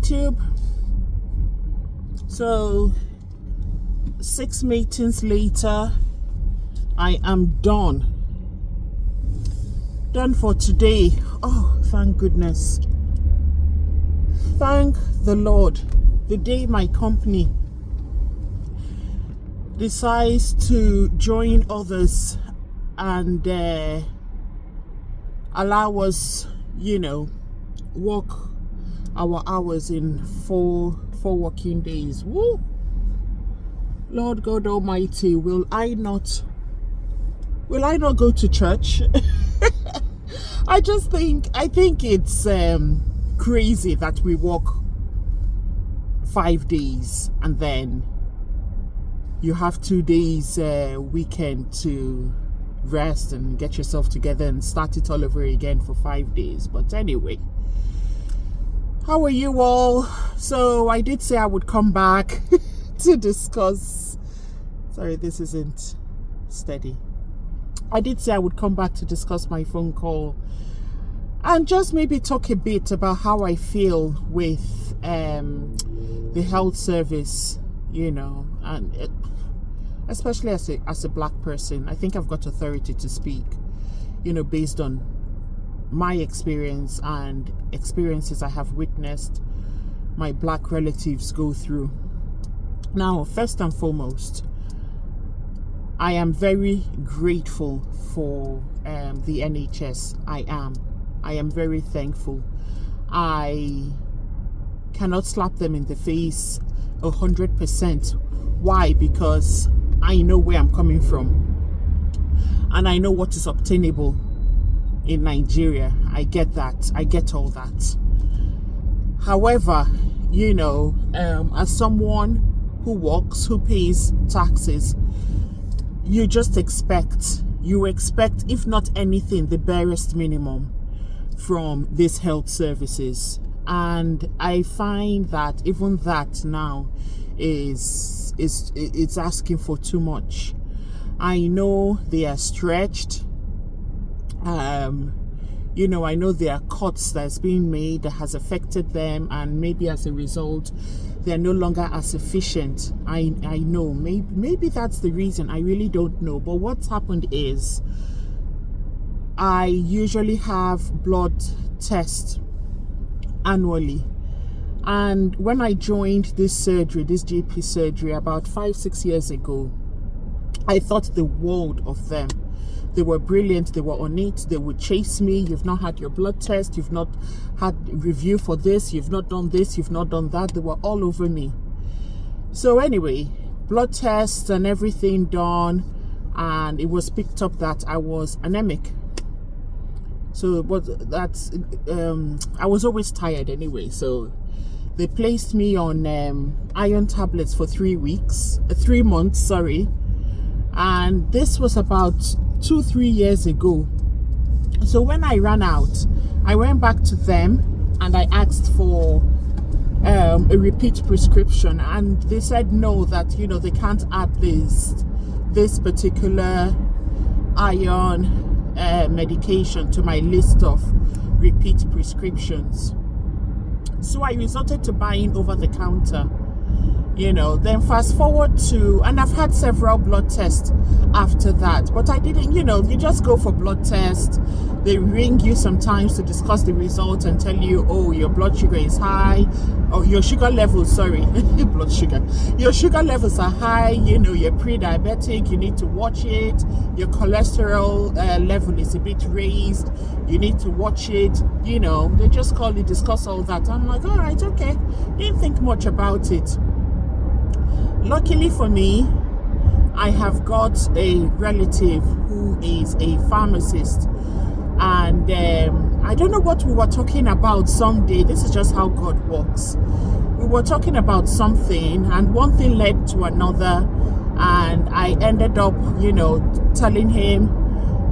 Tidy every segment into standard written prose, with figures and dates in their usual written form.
YouTube. So 6 meetings later, I am done for today. Oh, thank goodness. Thank the Lord. The day my company decides to join others and allow us, work our hours in four working days. Woo! Lord God Almighty, will I not go to church? I think it's crazy that we work 5 days and then you have 2 days weekend to rest and get yourself together and start it all over again for 5 days. But anyway, how are you all? So I did say I would come back to discuss. Sorry, this isn't steady. I did say I would come back to discuss my phone call and just maybe talk a bit about how I feel with the health service, and especially as a black person. I think I've got authority to speak, based on my experience and experiences I have witnessed my black relatives go through. Now, first and foremost, I am very grateful for the NHS. I am very thankful. I cannot slap them in the face 100%. Why? Because I know where I'm coming from and I know what is obtainable in Nigeria. I get that. I get all that. However, as someone who works, who pays taxes, you expect, if not anything, the barest minimum from these health services. And I find that even that now it's asking for too much. I know they are stretched. I know there are cuts that's being made that has affected them, and maybe as a result they're no longer as efficient. I know maybe that's the reason. I really don't know. But what's happened is I usually have blood tests annually, and when I joined this GP surgery about 5-6 years ago, I thought the world of them. They were brilliant. They were on it. They would chase me. You've not had your blood test. You've not had review for this. You've not done this. You've not done that. They were all over me. So anyway, blood tests and everything done, and it was picked up that I was anemic. So I was always tired anyway. So they placed me on iron tablets for 3 months. Sorry. And this was about 2-3 years ago. So when I ran out, I went back to them and I asked for a repeat prescription, and they said no, that they can't add this particular iron medication to my list of repeat prescriptions. So I resorted to buying over the counter. Then fast forward to, and I've had several blood tests after that, but I didn't, you just go for blood tests. They ring you sometimes to discuss the result and tell you, oh, your blood sugar is high, or your sugar levels, blood sugar. Your sugar levels are high, you're pre-diabetic, you need to watch it. Your cholesterol level is a bit raised, you need to watch it. They just call you, discuss all that. I'm like, all right, okay. Didn't think much about it. Luckily for me, I have got a relative who is a pharmacist, and I don't know what we were talking about someday. This is just how God works. We were talking about something, and one thing led to another, and I ended up, telling him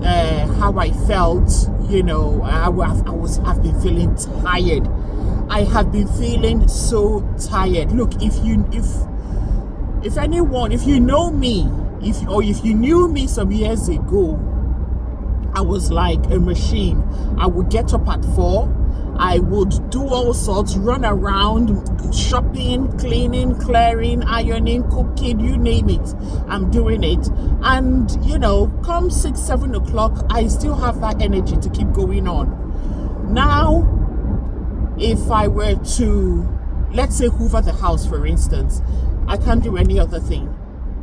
how I felt. I've been feeling tired. I have been feeling so tired. Look, if you know me, if you knew me some years ago, I was like a machine. I would get up at 4. I would do all sorts, run around, shopping, cleaning, clearing, ironing, cooking, you name it. I'm doing it. And, you know, come 6, 7 o'clock, I still have that energy to keep going on. Now, if I were to, let's say, hoover the house, for instance, I can't do any other thing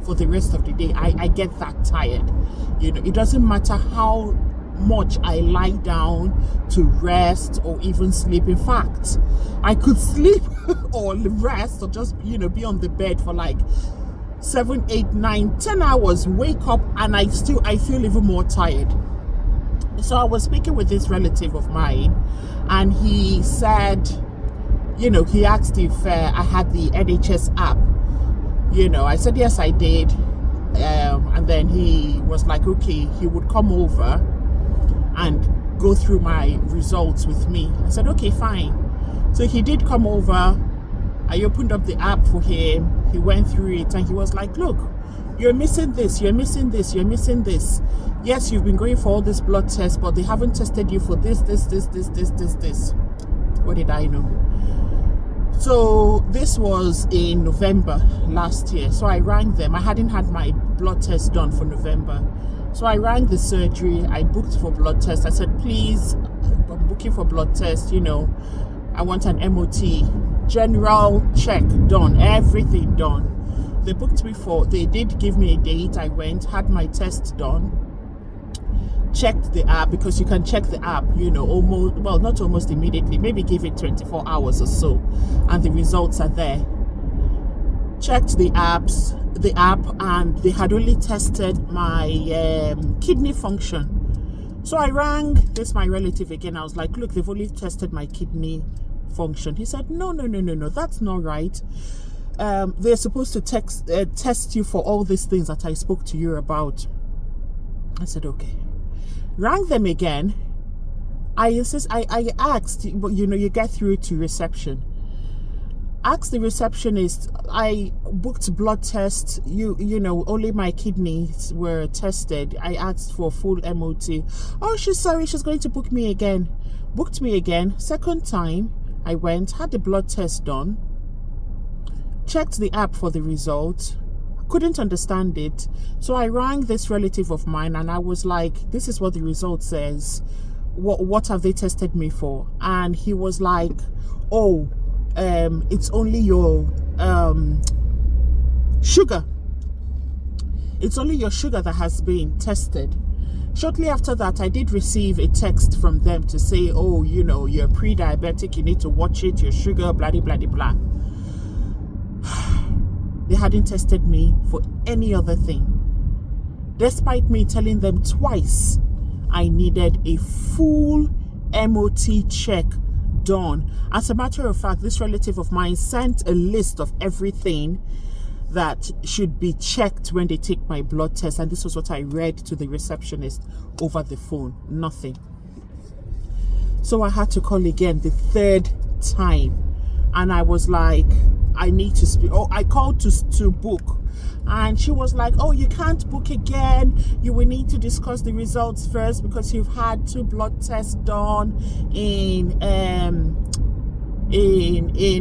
for the rest of the day. I get that tired. You know, it doesn't matter how much I lie down to rest or even sleep. In fact, I could sleep or rest or just, you know, be on the bed for like 7, 8, 9, 10 hours, wake up, and I feel even more tired. So I was speaking with this relative of mine, and he said, you know, he asked if I had the NHS app. You know, I said yes, I did. And then he was like, okay, he would come over and go through my results with me. I said, okay, fine. So he did come over. I opened up the app for him. He went through it, and he was like, look, you're missing this, you're missing this, you're missing this. Yes, you've been going for all this blood tests, but they haven't tested you for this. What did I know? So this was in November last year. So I rang them. I hadn't had my blood test done for November. So I rang the surgery. I booked for blood test. I said, please, I'm booking for blood test. You know, I want an MOT, general check done, everything done. They booked me for, they did give me a date. I went, had my test done, checked the app, because you can check the app, you know, almost, well, not almost immediately, maybe give it 24 hours or so, and the results are there. Checked the app, and they had only tested my kidney function. So I rang my relative again. I was like, look, they've only tested my kidney function. He said, no, that's not right. They're supposed to test you for all these things that I spoke to you about. I said, okay. Rang them again. I asked, you know, you get through to reception. Asked the receptionist, I booked blood tests, you know, only my kidneys were tested. I asked for full MOT. Oh, she's sorry, she's going to book me again. Booked me again. Second time, I went, had the blood test done, checked the app for the result, couldn't understand it. So I rang this relative of mine, and I was like, this is what the result says. What have they tested me for? And he was like, oh, it's only your sugar. It's only your sugar that has been tested. Shortly after that, I did receive a text from them to say, oh, you know, you're pre-diabetic, you need to watch it, your sugar, blah, blah, blah, blah. They hadn't tested me for any other thing, despite me telling them twice I needed a full MOT check done. As a matter of fact, this relative of mine sent a list of everything that should be checked when they take my blood test, and this was what I read to the receptionist over the phone. Nothing. So I had to call again the third time, and I was like, I need to speak. Oh, I called to book, and she was like, oh, you can't book again, you will need to discuss the results first, because you've had 2 blood tests done in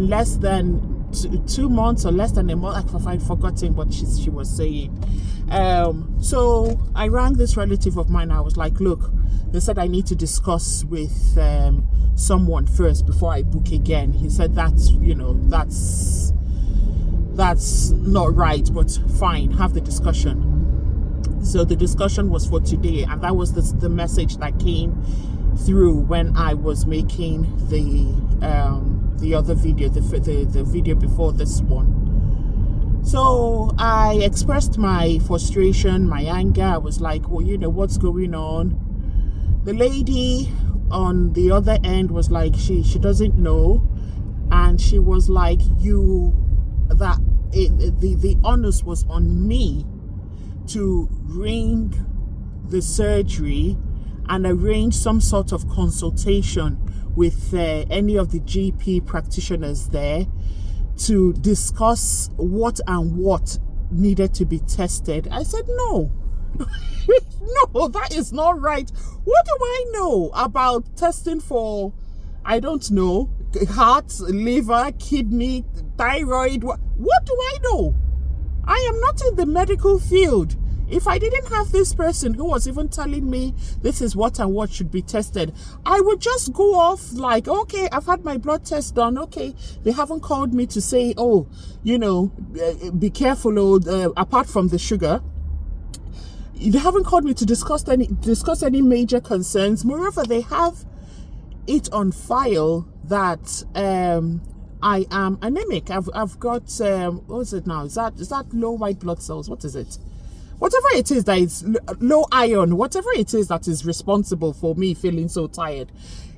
less than 2 months or less than a month. I've forgotten what she was saying. So I rang this relative of mine. I was like, look, they said I need to discuss with someone first before I book again. He said, that's, you know, that's not right, but fine, have the discussion. So the discussion was for today, and that was the message that came through when I was making the other video, the video before this one. So I expressed my frustration, my anger. I was like, well, you know, what's going on? The lady on the other end was like, she doesn't know, and she was like, the onus was on me to ring the surgery and arrange some sort of consultation with any of the GP practitioners there to discuss what needed to be tested. I said, no. No, that is not right. What do I know about testing for I don't know, heart, liver, kidney, thyroid. What do I know? I am not in the medical field. If I didn't have this person who was even telling me this is what and what should be tested, I would just go off like, okay, I've had my blood test done. Okay, they haven't called me to say, oh, you know, be careful, apart from the sugar. They haven't called me to discuss any major concerns. Moreover, they have it on file that I am anemic. I've got what is it now? Is that low white blood cells? What is it? Whatever it is that is low iron, whatever it is that is responsible for me feeling so tired,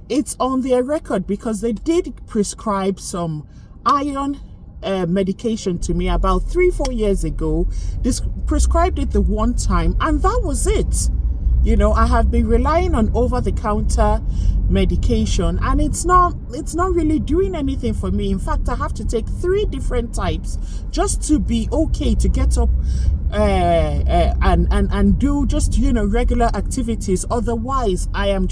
it's on their record because they did prescribe some iron medication to me about 3-4 years ago. They prescribed it the one time, and that was it. You know, I have been relying on over-the-counter medication, and it's not really doing anything for me. In fact, I have to take 3 different types just to be okay to get up and do just, you know, regular activities. Otherwise, I am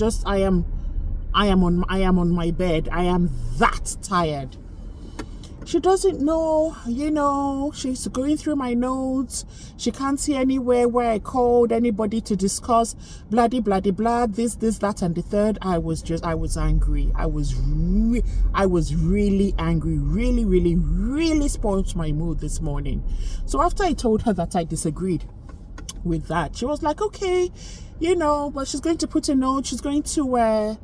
on my bed. I am that tired. She doesn't know, you know, she's going through my notes. She can't see anywhere where I called anybody to discuss blah, blah, blah, this, that, and the third. I was angry. I was really angry, really spoiled my mood this morning. So after I told her that I disagreed with that, she was like, okay, you know, but she's going to put a note. She's going to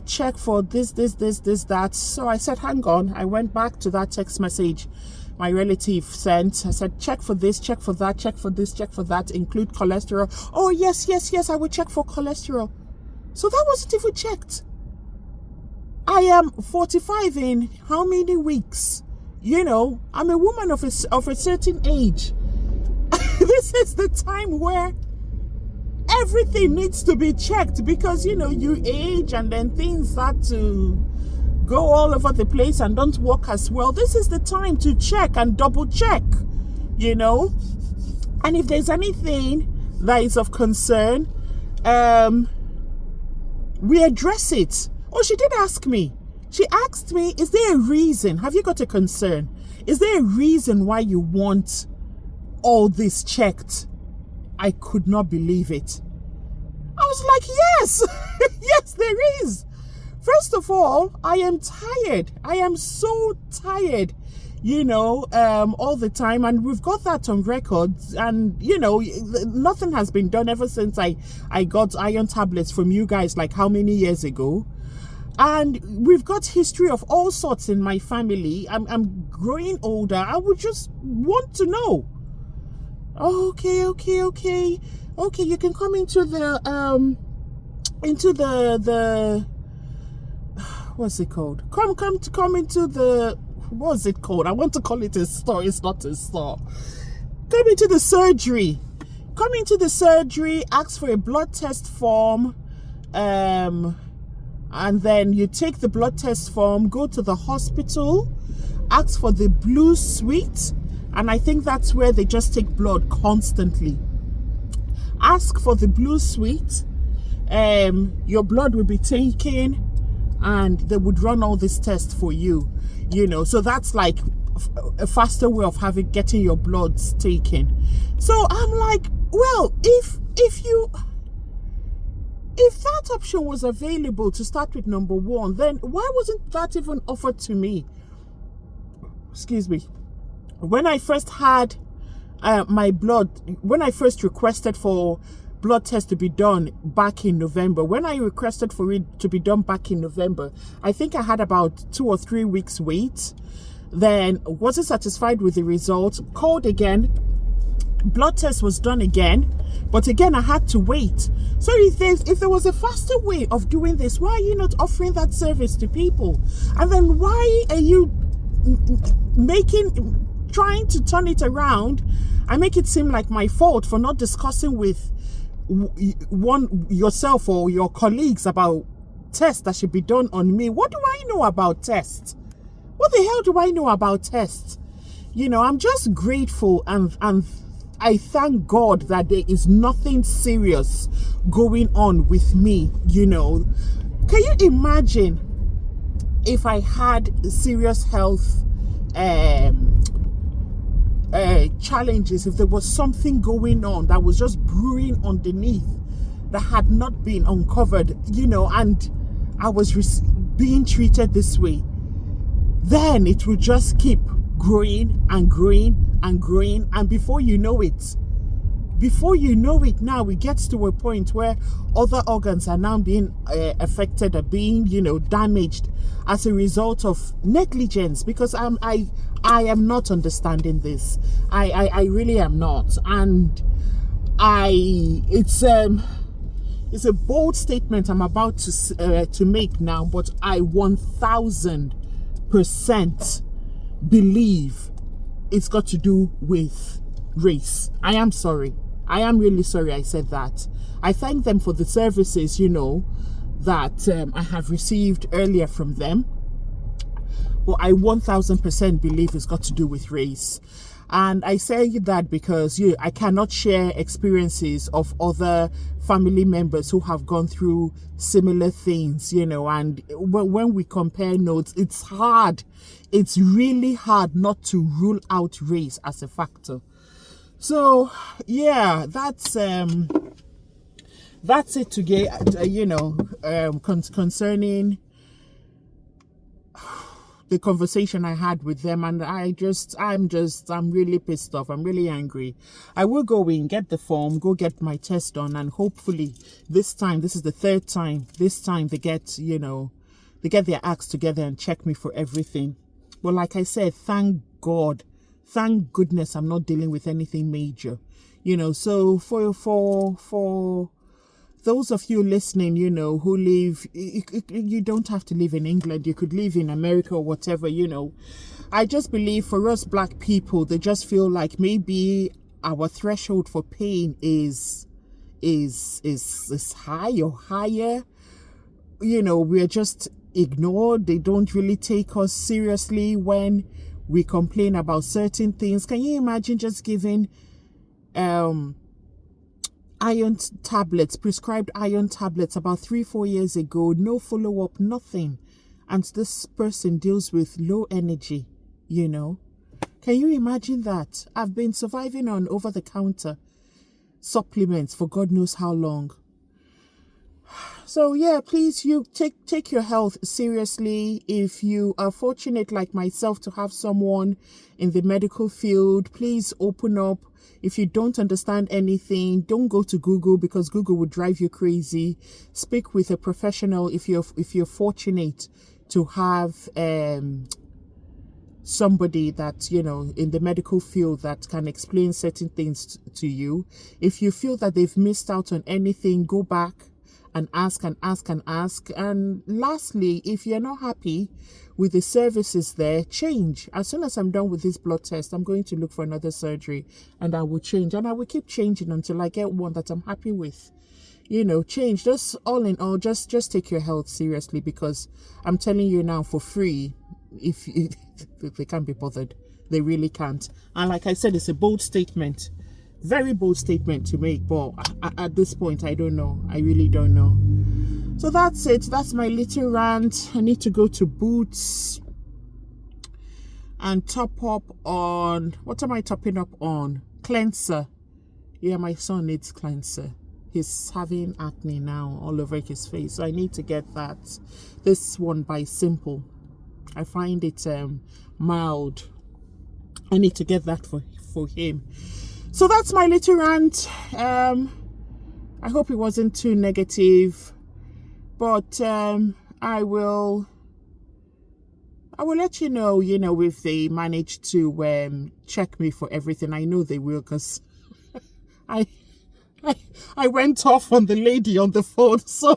check for this, that. So I said, hang on. I went back to that text message my relative sent. I said, check for this, check for that, check for this, check for that, include cholesterol. Oh, yes, I will check for cholesterol. So that wasn't even checked. I am 45 in how many weeks? You know, I'm a woman of a certain age. This is the time where everything needs to be checked because, you know, you age and then things start to go all over the place and don't work as well. This is the time to check and double check, you know. And if there's anything that is of concern, we address it. Oh, she did ask me. She asked me, is there a reason? Have you got a concern? Is there a reason why you want all this checked? I could not believe it. I was like, yes, yes, there is. First of all, I am tired. I am so tired, you know, all the time. And we've got that on record. And, you know, nothing has been done ever since I got iron tablets from you guys, like how many years ago? And we've got history of all sorts in my family. I'm growing older. I would just want to know. Okay, you can come into the what's it called? Come into the, what's it called? I want to call it a store. It's not a store. Come into the surgery. Come into the surgery, ask for a blood test form, and then you take the blood test form, go to the hospital, ask for the blue suite. And I think that's where they just take blood constantly. Ask for the blue suite. Your blood will be taken and they would run all this tests for you. You know, so that's like a faster way of getting your bloods taken. So I'm like, well, if that option was available to start with number one, then why wasn't that even offered to me? Excuse me. When I first had when I first requested for blood test to be done back in November, when I requested for it to be done back in November, I think I had about 2 or 3 weeks wait. Then wasn't satisfied with the results, called again, blood test was done again, but again I had to wait. So if there was a faster way of doing this, why are you not offering that service to people? And then why are you trying to turn it around and make it seem like my fault for not discussing with yourself or your colleagues about tests that should be done on me? What do I know about tests? What the hell do I know about tests? You know, I'm just grateful and I thank God that there is nothing serious going on with me, you know. Can you imagine if I had serious health challenges, if there was something going on that was just brewing underneath that had not been uncovered, you know, and I was being treated this way, then it would just keep growing and growing and growing, and before you know it now, it gets to a point where other organs are now being affected, or being, you know, damaged as a result of negligence, because I am not understanding this. I really am not. And it's a bold statement I'm about to make now, but I 1000% believe it's got to do with race. I am sorry. I am really sorry I said that. I thank them for the services, you know, that I have received earlier from them. But I 1000% believe it's got to do with race. And I say that because I cannot share experiences of other family members who have gone through similar things, you know, and when we compare notes, it's hard. It's really hard not to rule out race as a factor. So yeah, that's it today, you know, concerning the conversation I had with them. And I'm really pissed off. I'm really angry. I will go in, get the form, go get my test done, and hopefully this time, this is the third time, this time they get, you know, they get their acts together and check me for everything. But like I said, thank God, thank goodness I'm not dealing with anything major, you know. So for those of you listening, you know, who live, you don't have to live in England. You could live in America or whatever, you know. I just believe for us Black people, they just feel like maybe our threshold for pain is high or higher. You know, we're just ignored. They don't really take us seriously when we complain about certain things. Can you imagine just giving iron tablets, prescribed iron tablets about 3-4 years ago, no follow-up, nothing, and this person deals with low energy, you know? Can you imagine that? I've been surviving on over-the-counter supplements for God knows how long. So yeah, please, you take your health seriously. If you are fortunate like myself to have someone in the medical field, please open up. If you don't understand anything, don't go to Google, because Google would drive you crazy. Speak with a professional if you're fortunate to have somebody that, you know, in the medical field that can explain certain things to you. If you feel that they've missed out on anything, go back and ask and ask and ask. And lastly, if you're not happy with the services there, change. As soon as I'm done with this blood test, I'm going to look for another surgery, and I will change, and I will keep changing until I get one that I'm happy with. You know, change. Just all in all, just take your health seriously, because I'm telling you now for free, if they can't be bothered, they really can't. And like I said, it's a bold statement. Very bold statement to make, but at this point, I don't know. I really don't know. So that's it. That's my little rant. I need to go to Boots and top up on, what am I topping up on? Cleanser. Yeah, my son needs cleanser. He's having acne now all over his face, so I need to get that. This one by Simple. I find it mild. I need to get that for him. So that's my little rant. I hope it wasn't too negative, but I will let you know, if they manage to check me for everything. I know they will, because I went off on the lady on the phone, so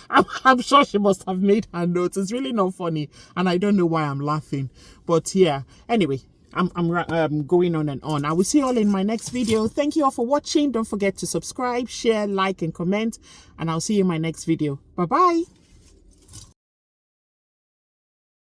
I'm sure she must have made her notes. It's really not funny, and I don't know why I'm laughing, but yeah. Anyway, I'm going on and on. I will see you all in my next video. Thank you all for watching. Don't forget to subscribe, share, like, and comment, and I'll see you in my next video. Bye bye.